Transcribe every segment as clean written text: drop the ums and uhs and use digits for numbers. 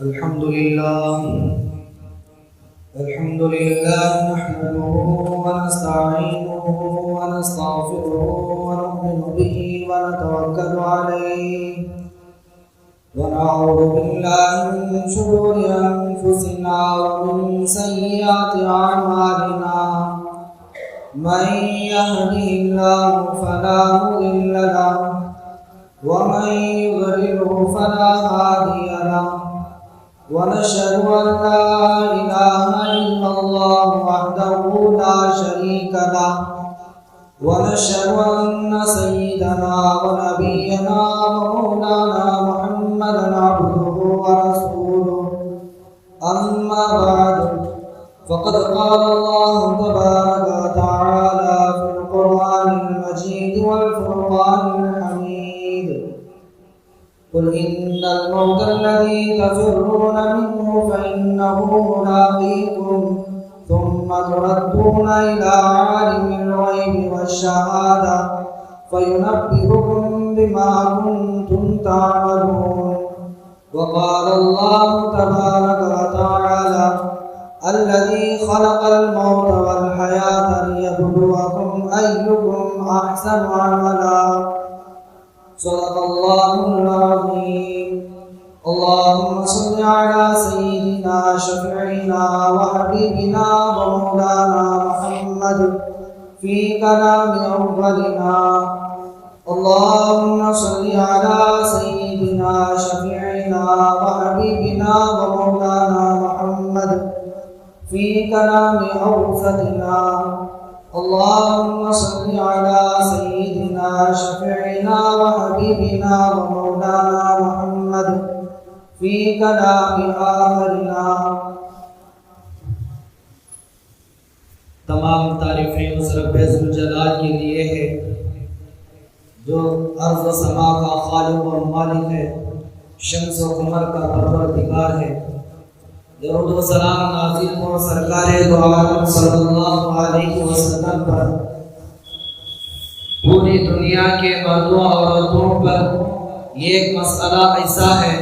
الحمد لله نحمده ونستعينه ونستغفره ونؤمن به ونتوكل عليه ونعوذ بالله من شرور أنفسنا ومن سيئات أعمالنا من يهده الله فلا مضل له ومن يضلله فلا هادي له ونشهد أن لا إله إلا الله وحده لا شريك له ونشهد أن سيدنا ونبينا ومولانا محمدا عبده ورسوله أما بعد فقد قال الله تبارك وتعالى في القرآن المجيد والفرقان الحميد قل إن الموت الذي تفرون منه فإنه ملاقيكم ثم تردون إلى عالم الغيب والشهادة فينبئكم بما كنتم تعملون وقال الله تبارك وتعالى الذي خلق الموت والحياة ليبلوكم أيكم أحسن عملا صدق الله العظيم اللهم صل على سيدنا شفيعنا وحبيبنا ومولانا محمد في كلام أولنا اللهم صل على سيدنا شفيعنا وحبيبنا ومولانا محمد في كلام أوسطنا اللهم صل على سيدنا شفيعنا وحبيبنا ومولانا محمد في كلام آخرنا. تمام تعریفیں اس رب ذوالجلال کے لیے ہے جو ارض و سما کا خالق و مالک ہے، شمس و قمر کا پروردگار ہے. درود و سلام نازل ہو سرکار دو عالم صلی اللہ علیہ وسلم پر. پوری دنیا کے مردوں اور عورتوں پر یہ ایک مسئلہ ایسا ہے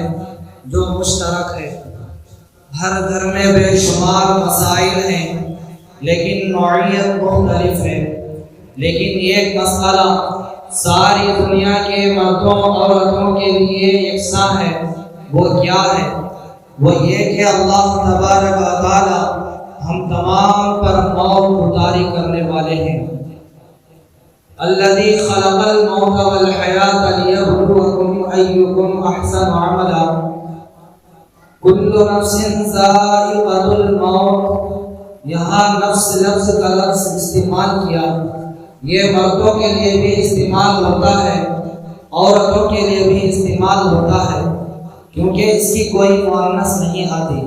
جو مشترک ہے. ہر گھر میں بے شمار مسائل ہیں لیکن نوعیت مختلف ہے. لیکن یہ ایک مسئلہ ساری دنیا کے مردوں اور عورتوں کے لیے یکساں ہے. وہ کیا ہے؟ وہ یہ کہ اللہ تبارک و تعالی ہم تمام پر موت اتاری کرنے والے ہیں. الذی خلق الموت والحیاۃ لیبلوکم ایکم احسن عملا. کل نفس ذائقۃ الموت. یہاں نفس لفظ کا لفظ استعمال کیا. یہ مردوں کے لیے بھی استعمال ہوتا ہے، عورتوں کے لیے بھی استعمال ہوتا ہے، کیونکہ اس کی کوئی مؤنث نہیں آتی.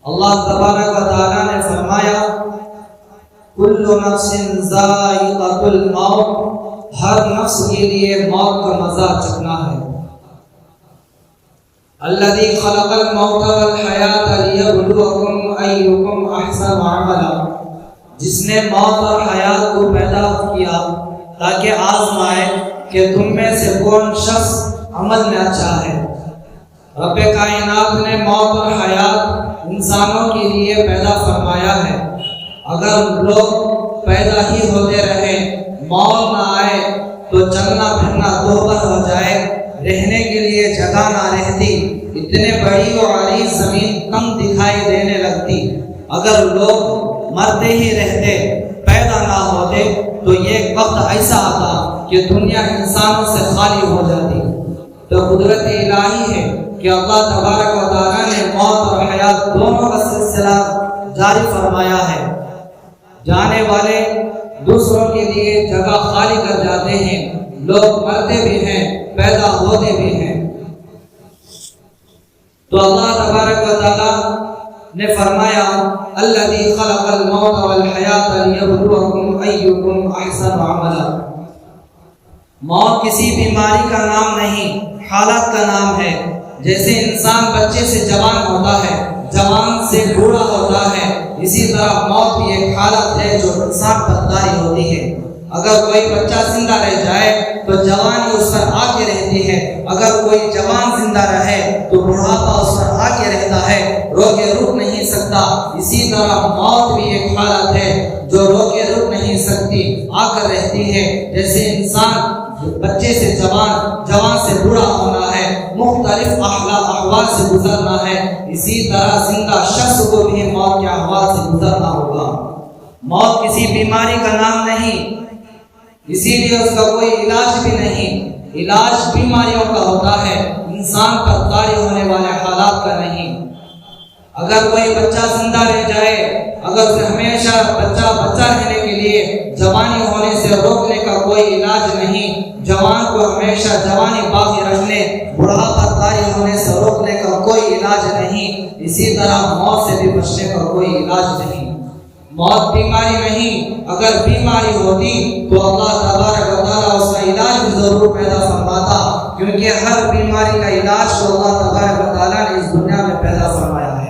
اللہ تبارک و تعالی نے فرمایا کل نفس ذائقۃ الموت، ہر نفس کے لیے موت کا مزہ چکھنا ہے. الذی خلق الموت والحیاۃ لیبلوکم ایکم احسن عملا. جس نے موت اور حیات کو پیدا کیا تاکہ آزمائے کہ تم میں سے کون شخص عمل میں اچھا ہے. رب کائنات نے موت اور حیات انسانوں کے لیے پیدا فرمایا ہے. اگر لوگ پیدا ہی ہوتے رہے، موت نہ آئے تو چلنا پھرنا دوبر ہو جائے، رہنے کے لیے جگہ نہ رہتی، اتنے بڑی اور عریض زمین کم دکھائی دینے لگتی. اگر لوگ مرتے ہی رہتے، پیدا نہ ہوتے، تو یہ ایک وقت ایسا آتا کہ دنیا انسانوں سے خالی ہو جاتی. تو قدرت الہی ہے کہ اللہ تبارک و تعالی نے موت اور حیات دونوں کا سلسلہ جاری فرمایا ہے. جانے والے دوسروں کے لیے جگہ خالی کر جاتے ہیں، لوگ مرتے بھی ہیں، پیدا ہوتے بھی ہیں. تو اللہ تبارک و تعالی نے فرمایا الذی خلق الموت والحیات لیبلوکم ایکم احسن عملا. موت کسی بیماری کا نام نہیں، حالت کا نام ہے. جیسے انسان بچے سے جوان ہوتا ہے، جوان سے بوڑھا ہوتا ہے، اسی طرح موت بھی ایک حالت ہے جو انسان پر طاری ہوتی ہے. اگر کوئی بچہ زندہ رہ جائے تو جوانی اس پر آ کے رہتی ہے، اگر کوئی جوان زندہ رہے تو بڑھاپا اس پر آ کے رہتا روکے رک نہیں سکتا، اسی طرح موت بھی ایک حالت ہے جو روکے رک نہیں سکتی، آ کر رہتی ہے۔ جیسے انسان بچے سے جوان، جوان سے بوڑھا ہونا ہے، مختلف احوال سے گزرنا ہے، اسی طرح زندہ شخص کو بھی موت کے احوال سے گزرنا ہوگا۔ موت کسی بیماری کا نام نہیں، اسی لیے اس کا کوئی علاج بھی نہیں۔ علاج بیماریوں کا ہوتا ہے، انسان پر طاری ہونے والے حالات کا نہیں۔ اگر کوئی بچہ زندہ رہ جائے، اگر اسے ہمیشہ بچہ رہنے کے لیے جوانی ہونے سے روکنے کا کوئی علاج نہیں، جوان کو ہمیشہ جوانی باقی رکھنے، بڑھاپا طاری ہونے سے روکنے کا کوئی علاج نہیں، اسی طرح موت سے بھی بچنے کا کوئی علاج نہیں۔ موت بیماری نہیں، اگر بیماری ہوتی تو اللہ تبارک و تعالیٰ اس کا علاج بھی ضرور پیدا فرماتا، کیونکہ ہر بیماری کا علاج تو اللہ تبارک و تعالیٰ نے اس دنیا میں پیدا فرمایا ہے۔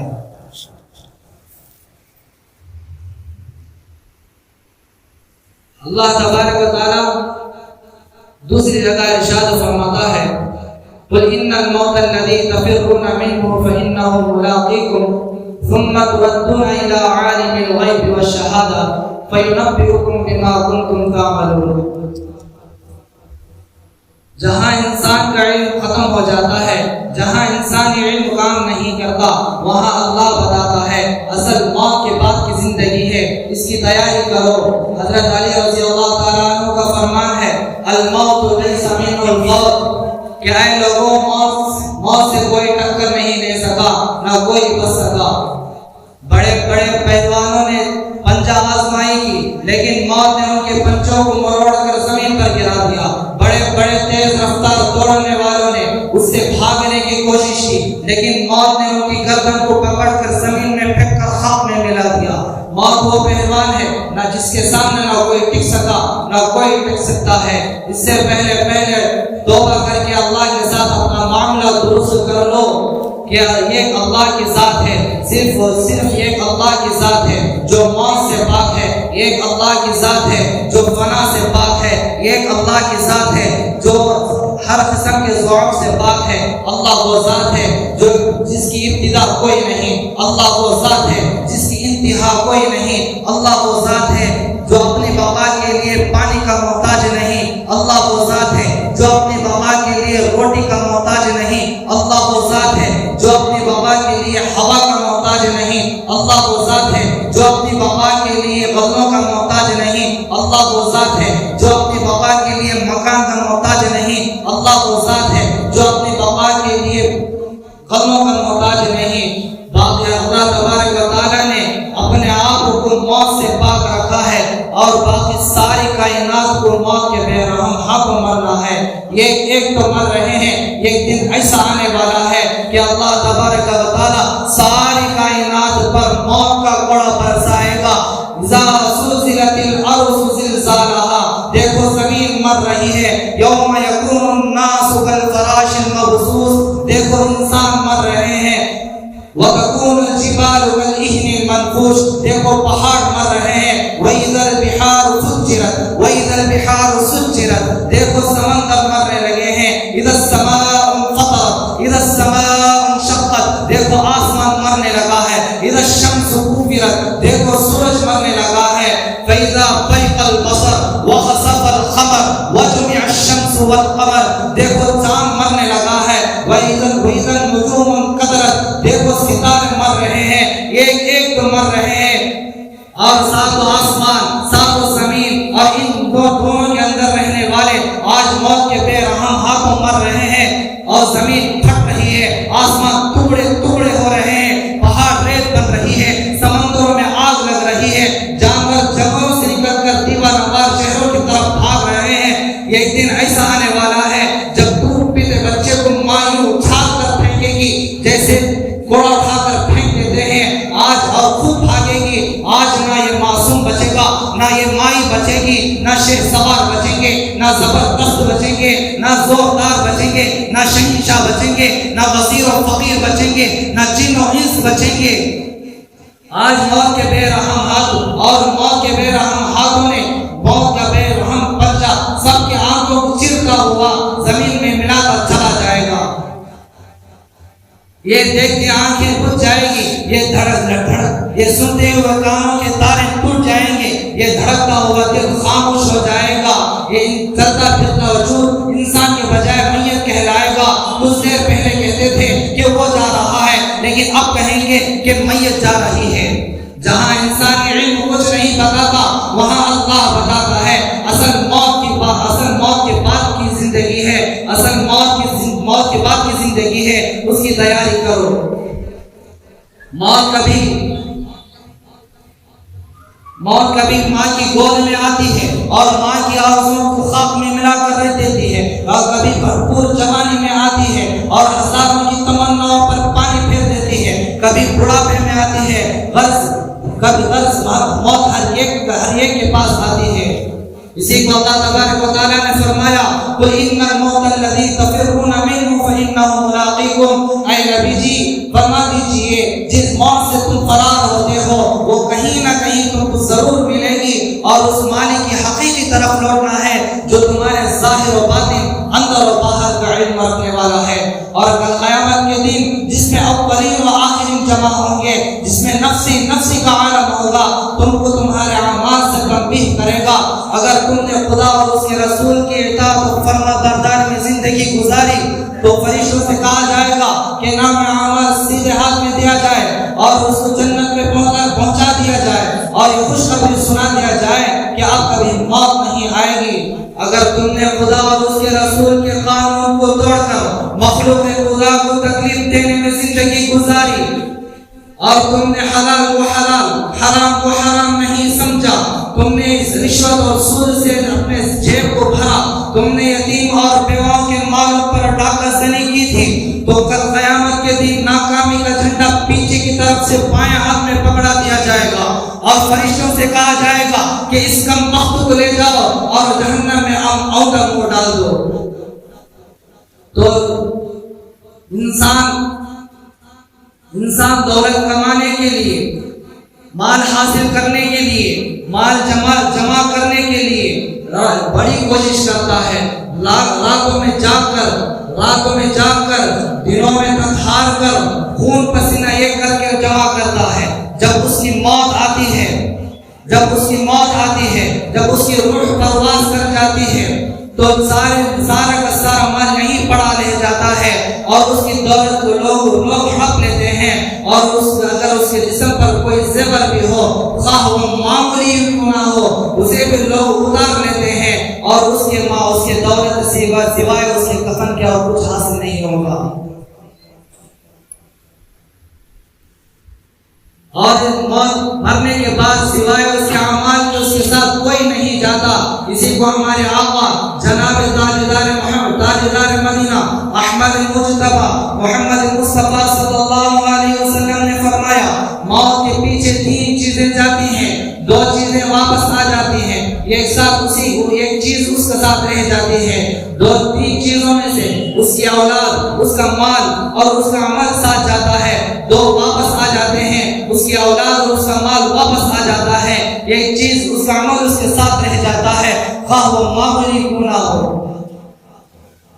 اللہ تبارک و تعالیٰ دوسری جگہ ارشاد فرماتا ہے قل ان الموت الذي تفرون منه فانه ملاقيكم ثم تردون الى عالم الغيب والشهاده فينبئكم بما كنتم تعملون۔ جہاں انسان کا علم ختم ہو جاتا ہے، جہاں انسانی علم کام نہیں کرتا، وہاں اللہ بتاتا ہے اصل موت کے بعد کی زندگی ہے، اس کی تیاری کرو۔ حضرت علی رضی اللہ تعالیٰ عنہ کا فرمان ہے الموت لیس منہ الفوت، کہ اے لوگوں موت سے کوئی ٹکر نہیں لے سکا، نہ کوئی بچ سکا۔ بڑے بڑے پہلوانوں نے پنجہ آزمائی کی، لیکن موت نے ان کے پنجوں کو مروڑ کر زمین پر گرا دیا۔ بڑے بڑے تیز رفتار دوڑنے والوں نے اس سے بھاگنے کی کوشش کی، لیکن موت نے ان کی گردن کو پکڑ کر زمین میں پھینک کر خاک میں ملا دیا۔ موت وہ پہلوان ہے نہ جس کے سامنے نہ کوئی ٹک سکا، نہ کوئی ٹک سکتا ہے۔ اس سے پہلے توبہ کر کے اللہ کے ساتھ اپنا معاملہ درست کر لو کہ یہ اللہ کی ذات ہے، صرف اور صرف ایک اللہ کی ذات ہے جو موت سے پاک ہے، ایک اللہ کی ذات ہے جو فنا سے پاک ہے، ایک اللہ کی ذات ہے جو ہر قسم کے ضعف سے پاک ہے۔ اللہ وہ ذات ہے جو جس کی ابتدا کوئی نہیں، اللہ وہ ذات ہے جس کی انتہا کوئی نہیں، اللہ وہ ذات ہے جو اپنی بقا کے لیے پانی کا محتاج نہیں، اللہ وہ ذات ہے جو اپنی بقا کے لیے روٹی کا محتاج نہیں، اللہ وہ ذات ہے جو اپنی بقا کے لیے ہوا کا محتاج نہیں، اللہ وہ ذات ہے جو اپنی بقا کے لیے غلوں کا محتاج نہیں، اللہ وہ ذات ہے جو اپنی بقا کے لیے مکان کا محتاج نہیں، اللہ وہ ذات ہے جو اپنی بقا کے لیے غلوں کا محتاج نہیں۔ باقی اللہ تبارک و تعالیٰ نے اپنے آپ کو موت سے پاک رکھا ہے، اور باقی ساری کائنات کو موت کے بے رحم حق مرنا ہے۔ یہ ایک تو مر رہے ہیں، ایک دن ایسا آنے والا ہے کہ اللہ تبارک و تعالیٰ ساری کائنات پر موت کا کوڑا برسائے گا۔ اذا زلزلت الارض زلزالها، دیکھو زمین مر رہی ہے، یوم یکون الناس کالفراش المبثوث، دیکھو انسان مر رہے ہیں، وَتَكُونُ الْجِبَالُ كَالْعِهْنِ الْمَنْفُوشِ، دیکھو پہاڑ مر رہے ہیں، وَإِذَا الْبِحَارُ سُجِّرَتْ وَإِذَا الْبِحَارُ سُجِّرَتْ، دیکھو سمندر مرنے لگے ہیں، اِذَا السَّمَاءُ انفطرت اِذَا السَّمَاءُ انشقت، دیکھو آسمان مرنے لگا ہے، اِذَا الشَّمْسُ كُوِّرَتْ، دیکھو سورج مرنے لگا ہے، فَإِذَا بَرِقَ الْبَصَرُ وَخَسَفَ الْقَمَرُ وَجُمِعَ الشَّمْسُ وَالْقَمَرُ، دیکھو چاند مرنے لگا ہے، وَإِذَا النُّجُومُ انكَدَرَتْ، دیکھو ستارے مر رہے ہیں، ایک ایک تو مر رہے ہیں، اور ساتوں آسمان، ساتوں زمین اور ان دونوں کے اندر رہنے والے آج موت کے بے رحم ہاتھوں مر رہے ہیں، اور زمین پھٹ رہی ہے، آسمان ٹکڑے ٹکڑے ہو رہے ہیں، پہاڑ ریت بن رہی ہے، سمندروں میں آگ لگ رہی ہے، جانور جنگلوں سے نکل کر دیوار نوار شہروں کی طرف بھاگ رہے ہیں۔ ایک دن ایسا آنے والا ہے جب دودھ پیتے بچے کو ماں یوں اچھال کر پھینکے گی، جیسے کوڑا اٹھا کر پھینک دیتے ہیں، آج اور خود بھاگے گی۔ آج نہ یہ معصوم بچے گا، نہ یہ مائی بچے گی، نہ شہ سوار بچیں گے، نہ زبردست بچیں گے، نہ زوردار بچیں گے، نہ شہنشاہ بچیں گے، نہ وزیر و فقیر بچیں گے، نہ جن و انس بچیں گے۔ آج موت کے بے رحم ہاتھوں اور موت کے بے رحم ہاتھوں نے موت کا بے رحم پرچہ سب کے آنکھوں کو چرتا ہوا زمین میں ملا کر چلا جائے گا۔ یہ دیکھ کے آنکھیں بجھ جائے گی، یہ دھڑک یہ سنتے ہوئے کانوں کے تارے ٹوٹ جائیں گے، یہ دھڑکتا ہوا دل خاموش ہو جائے گا، یہ چلتا پھرتا وجود انسان کے بجائے میت کہلائے گا۔ کچھ دیر پہلے کہتے تھے کہ وہ جا رہا ہے، لیکن اب کہیں گے کہ میت جا رہی ہے۔ جہاں انسانی علم کچھ نہیں بتاتا وہاں اللہ بتاتا ہے۔ اصل موت کے بعد کی زندگی ہے، اصل موت کے بعد کی زندگی ہے، اس کی تیاری کرو۔ موت کبھی ماں کی گود میں آتی ہے اور ماں کی آرزوؤں کو خاک میں ملا کر رکھ دیتی ہے، اور کبھی بھرپور جوانی میں آتی ہے اور ہزاروں کی تمناؤں پر پانی پھیر دیتی ہے، کبھی بڑھاپے میں آتی ہے، کبھی موت ہر ایک کے پاس آتی ہے۔ اسی کو اللہ تبارک و تعالیٰ نے فرمایا قُلْ إِنَّ الْمَوْتَ الَّذِي تَفِرُّونَ مِنْهُ فَإِنَّهُ مُلَاقِيكُمْ، اے نبی جی فرما دیجئے جس موت سے تم فرار ہوتے ہو وہ کہیں نہ کہیں تم کو ضرور ملے گی، اور اس مالک کی حقیقی طرف لوٹنا ہے جو تمہارے ظاہر و باطن، اندر و باہر کا علم رکھنے والا ہے۔ اور کل قیامت کے دن جس میں اولین و آخرین جمع ہوں گے، جس میں نفسی کا عالم ہوگا، تم کو تمہارے اعمال سے تنبیہ کرے گا۔ اگر تم نے خدا اور اس کے رسول کی اطاعت و فرما برداری میں زندگی گزاری تو فرشتوں سے کہا جائے گا کہ نام اعمال سیدھے ہاتھ میں دیا جائے اور اس کو جنت میں پہنچا دیا جائے، اور یہ خوشخبری سنا دیا جائے کہ اب کبھی موت نہیں آئے گی۔ اگر تم نے خدا اور اس کے رسول کے قانون کو توڑ کر مخلوق خدا کو تکلیف دینے میں زندگی گزاری، اور تم نے حلال کو حلال، حرام کو حرام نہیں سمجھا، تم نے اس رشوت اور سود سے اپنے جیب کو بھرا، تم نے یتیم اور بیواؤں کے مالوں پر ڈاکہ زنی کی تھی، تو کل قیامت کے دن ناکامی کا جھنڈا پیچھے کی طرف سے بائیں ہاتھ میں پکڑا دیا جائے گا، اور فرشتوں سے کہا جائے گا کہ اس کم بخت کو لے جاؤ اور جہنم میں اوندا کو ڈال دو۔ تو انسان دولت کمانے کے لیے، مال حاصل کرنے کے لیے، مال جمع کرنے کے لیے بڑی کوشش کرتا ہے، راتوں میں جاگ کر دنوں میں تن ہار کر خون پسینہ ایک کر کے جمع کرتا ہے۔ جب اس کی موت آتی ہے، جب اس کی روح پرواز کر جاتی ہے تو سارا کا سارا مال یہیں پڑا رہ جاتا ہے، اور اس کی دولت کو لوگ ہڑپ لیتے ہیں، اور اگر اس کے جسم پر کوئی زیور بھی ہو، خواہ وہ معمولی کیوں نہ ہو، اسے بھی لوگ اتار لیتے ہیں، اور اس کے دولت سوائے اس کے کفن کے اور کچھ حاصل نہیں ہوگا۔ اور مرنے کے بعد سوائے اس کے اعمال کے اس کے ساتھ کوئی نہیں جاتا۔ اسی کو ہمارے آقا جناب تاجدار مدینہ احمد المجتبی محمد مصطفیٰ صلی اللہ علیہ وسلم نے فرمایا موت کے پیچھے 3 چیزیں جاتی ہیں، 2 چیزیں واپس آ جاتی ہیں، ایک چیز اس کے ساتھ رہ جاتی ہے۔ 3 چیزوں میں سے اس کی اولاد، اس کا مال اور اس کا عمل ساتھ جاتا ہے، 2 واپس آ جاتے ہیں، اس کی اولاد اور اس کا مال واپس آ جاتا ہے، ایک چیز اس کا عمل اس کے ساتھ رہ جاتا ہے، خواہ وہ معمولی کیوں نہ ہو۔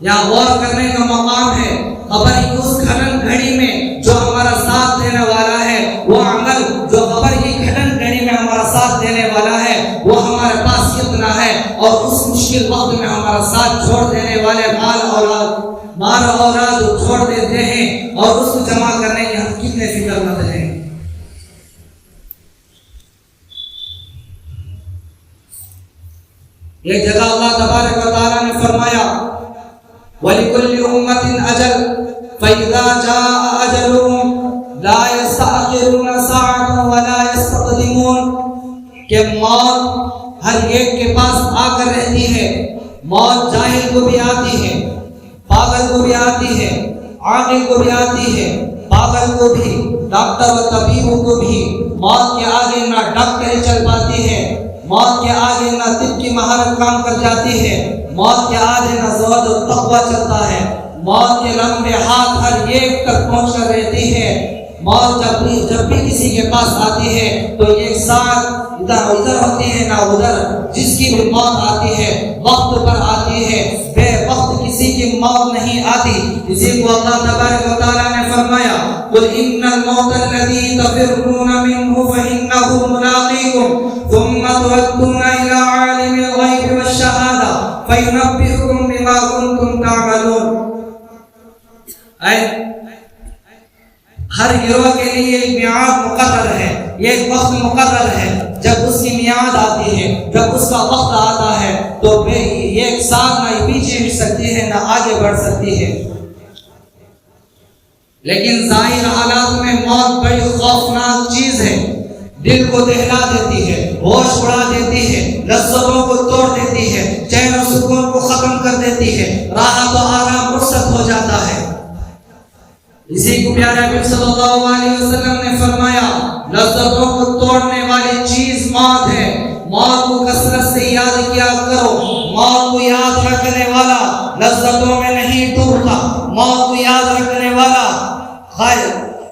یہاں غور کرنے کا مقام ہے قبر کی اس گھڑن گھڑی میں جو ہمارا ساتھ دینے والا ہے، وہ عمل جو قبر کی گھڑن گھڑی میں ہمارا ساتھ دینے والا ہے وہ ہمارے پاس کتنا ہے، اور اس مشکل وقت میں ہمارا ساتھ چھوڑ دینے والے مال اور اولاد چھوڑ دیتے ہیں، اور اس کو جمع کرنے کی ہم کتنے فکر مند ہیں۔ ایک جگہ اللہ تبارک و تعالیٰ نے فرمایا وَلِكُلِّ أُمَّةٍ أَجَلٌ فَإِذَا جَاءَ أَجَلُهُمْ لَا يَسْتَأْخِرُونَ سَاعَةً وَلَا يَسْتَقْدِمُونَ، کہ موت ہر ایک کے پاس آ کر رہتی ہے۔ موت جاہل کو بھی آتی ہے، پاگل کو بھی آتی ہے، عاقل کو بھی آتی ہے، پاگل کو بھی، ڈاکٹر و طبیبوں کو بھی۔ موت کے آگے نہ ڈاکٹری چل پاتی ہے، موت کے آگے نہ طب کی مہارت کام کر جاتی ہے، موت کے آگے نہ زہد و تقوی چلتا ہے۔ موت کے لمبے ہاتھ ہر ایک تک پہنچ کر رہتی ہے۔ موت جب بھی کسی کے پاس آتی ہے تو ایک ساتھ ادھر ہوتی ہے نہ ادھر۔ جس کی بھی موت آتی ہے وقت پر آتی ہے، بے وقت کسی کی موت نہیں آتی۔ اسی کو اللہ تبارک و تعالیٰ نے فرمایا قل ان الموت الذي تفرون منه فانه ملاقيكم ثم تردون الى عالم الغيب والشهاده فينبئكم بما كنتم تعملون. ہر گروہ کے لیے ایک میعاد مقرر ہے، یہ ایک وقت مقرر ہے. جب اس کی میعاد آتی ہے، جب اس کا وقت آتا ہے تو یہ ایک ساتھ نہ پیچھے ہٹ سکتی ہے نہ آگے بڑھ سکتی ہے. لیکن ظاہر حالات میں موت بڑی خوفناک چیز ہے، دل کو دہلا دیتی ہے، ہوش اڑا دیتی ہے، لذتوں کو توڑ دیتی ہے، چین و سکون کو ختم کر دیتی ہے، راحت و آرام رخصت ہو جاتا ہے. اسی کو پیارے نبی صلی اللہ علیہ وسلم نے فرمایا لذتوں کو توڑنے والی چیز موت ہے. موت کو کثرت سے یاد کیا کرو. موت کو یاد رکھنے والا لذتوں میں نہیں ڈوبتا. موت کو یاد رکھنے والا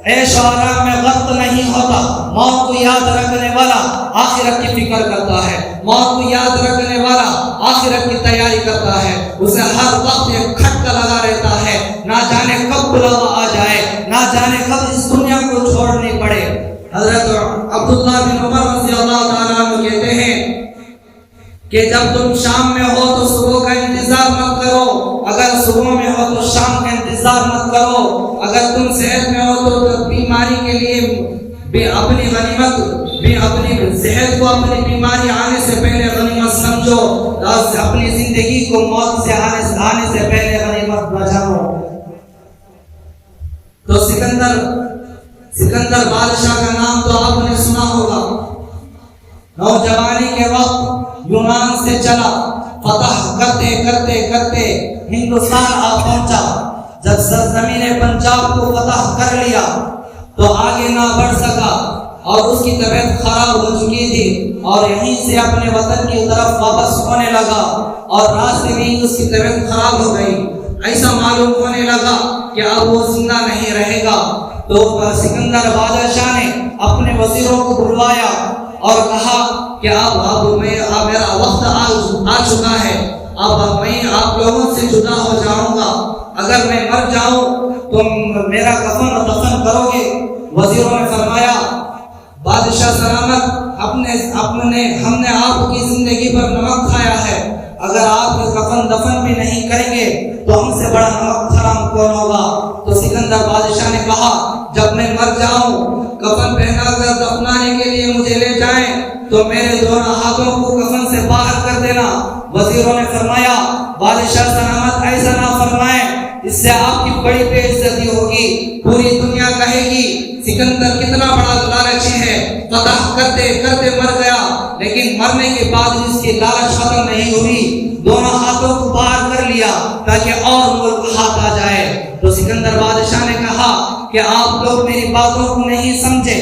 عیش و آرام میں غرق نہیں ہوتا. موت کو یاد رکھنے والا آخرت کی فکر کرتا ہے. موت کو یاد رکھنے والا آخرت کی تیاری کرتا ہے. اسے ہر وقت ایک کھٹکا لگا رہتا ہے، نہ جانے کب بلاوا آ جائے، نہ جانے کب اس دنیا کو چھوڑنی پڑے. حضرت عبداللہ بن عمر رضی اللہ تعالیٰ عنہ کہتے ہیں کہ جب تم شام میں ہو تو صبح کا انتظار مت کرو، اگر صبح میں ہو تو شام کا انتظار مت کرو. اگر تم صحت میں ہو تو بیماری کے لیے اپنی غنیمت اپنی صحت کو اپنی بیماری آنے سے پہلے غنیمت سمجھو، اپنی زندگی کو موت سے آنے سے پہلے غنیمت بچاؤ. تو سکندر بادشاہ کا نام تو آپ نے سنا ہوگا. نوجوانی کے وقت یونان سے چلا، فتح کرتے کرتے کرتے ہندوستان آ پہنچا. جب سرزمین پنجاب کو فتح کر لیا تو آگے نہ بڑھ سکا اور اس کی طبیعت خراب ہو چکی تھی اور یہیں سے اپنے وطن کی طرف واپس ہونے لگا اور راستے میں اس کی طبیعت خراب ہو گئی. ایسا معلوم ہونے لگا کہ اب وہ زندہ نہیں رہے گا. تو سکندر بادشاہ نے اپنے وزیروں کو بلوایا اور کہا کہ اب میرا وقت آ چکا ہے، اب میں آپ لوگوں سے جدا ہو جاؤں گا. اگر میں مر جاؤں تو میرا کفن و دفن کرو گے. وزیروں نے فرمایا بادشاہ سلامت، ہم نے آپ کی زندگی پر نمک کھایا ہے، اگر آپ کفن دفن بھی نہیں کریں گے تو ہم سے بڑا نمک حرام کون ہوگا. تو سکندر بادشاہ نے کہا جب میں مر جاؤں کفن پہنا کر دفنانے کے لیے مجھے لے جائیں تو میرے دونوں ہاتھوں کو کفن سے باہر کر دینا. وزیروں نے فرمایا بادشاہ سلامت ایسا نہ فرمائیں، اس سے آپ کی بڑی بے عزتی ہوگی، پوری دنیا کہے گی سکندر کتنا بڑا لالچی ہے، فتح کرتے کرتے مر گیا. لیکن مرنے کے بعد اس کی لالچ ختم نہیں ہوئی، دونوں ہاتھوں کو باہر کر لیا تاکہ اور ملک ہاتھ آ جائے. تو سکندر بادشاہ نے کہا کہ آپ لوگ میری باتوں کو نہیں سمجھے،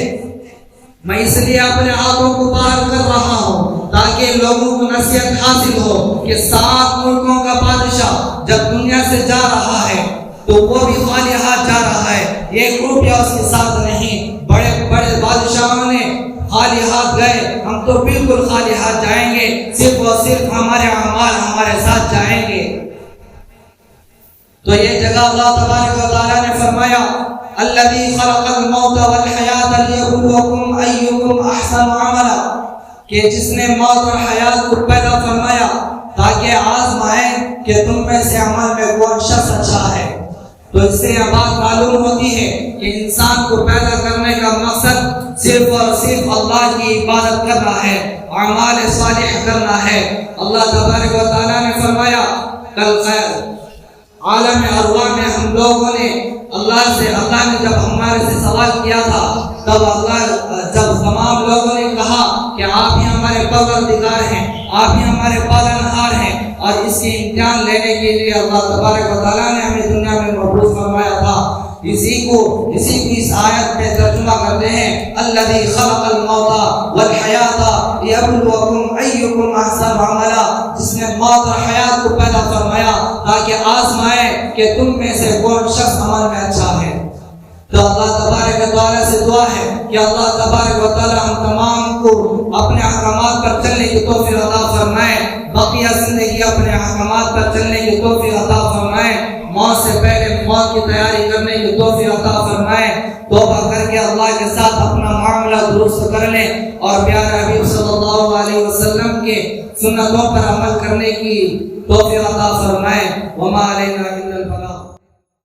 میں اس لیے اپنے ہاتھوں کو باہر کر رہا ہوں تاکہ لوگوں کو نصیحت حاصل ہو کہ 7 ملکوں کا بادشاہ جب دنیا سے جا رہا ہے تو وہ بھی خالی ہاتھ جا رہا ہے، ایک روپیہ اس کے ساتھ نہیں. بڑے بڑے بادشاہوں نے خالی ہاتھ گئے، ہم تو بالکل خالی ہاتھ جائیں گے، صرف اور صرف ہمارے اعمال ہمارے ساتھ جائیں گے. تو یہ جگہ اللہ تبارک و تعالیٰ نے فرمایا الذی خلق الموت والحیات لیبلوکم ایکم احسن عملا، کہ جس نے موت اور حیات کو پیدا فرمایا تاکہ آزمائے کہ تم میں سے عمل میں کون شخص اچھا ہے. تو اس سے یہ بات معلوم ہوتی ہے کہ انسان کو پیدا کرنے کا مقصد صرف اور صرف اللہ کی عبادت کرنا ہے، اعمال صالح کرنا ہے. اللہ تبارک و تعالیٰ نے فرمایا کل عالم ارواح میں ہم لوگوں نے اللہ نے جب ہمارے سے سوال کیا تھا تب جب تمام لوگوں نے کہا کہ آپ ہی ہمارے پروردگار ہیں، آپ ہی ہمارے پالنہار ہیں، اور اس کی امتحان لینے کے لیے اللہ تبارک و تعالیٰ نے ہمیں دنیا میں مبعوث فرمایا تھا. اسی کو اس آیت میں ترجمہ کرتے ہیں الذی خلق الموت والحیات لیبلوکم ایکم احسن عملا، جس نے موت اور حیات کو پیدا فرمایا تاکہ آزمائے کہ تم میں سے کون شخص عمل میں اچھا ہے. تو اللہ تبارک و تعالیٰ سے دعا ہے کہ اللہ تبارک و تعالیٰ ہم تمام کو اپنے احکامات پر چلنے کی توفیق عطا فرمائے، بقیہ زندگی اپنے احکامات پر چلنے کی توفیق عطا فرمائے. موت سے پہلے موت کی تیاری کرنے کی توفیق عطا فرمائے، توبہ کر کے اللہ کے ساتھ اپنا معاملہ درست کر لیں اور پیارے حبیب صلی اللہ علیہ وسلم کے سنتوں پر عمل کرنے کی توفیق عطا فرمائے۔ وما علینا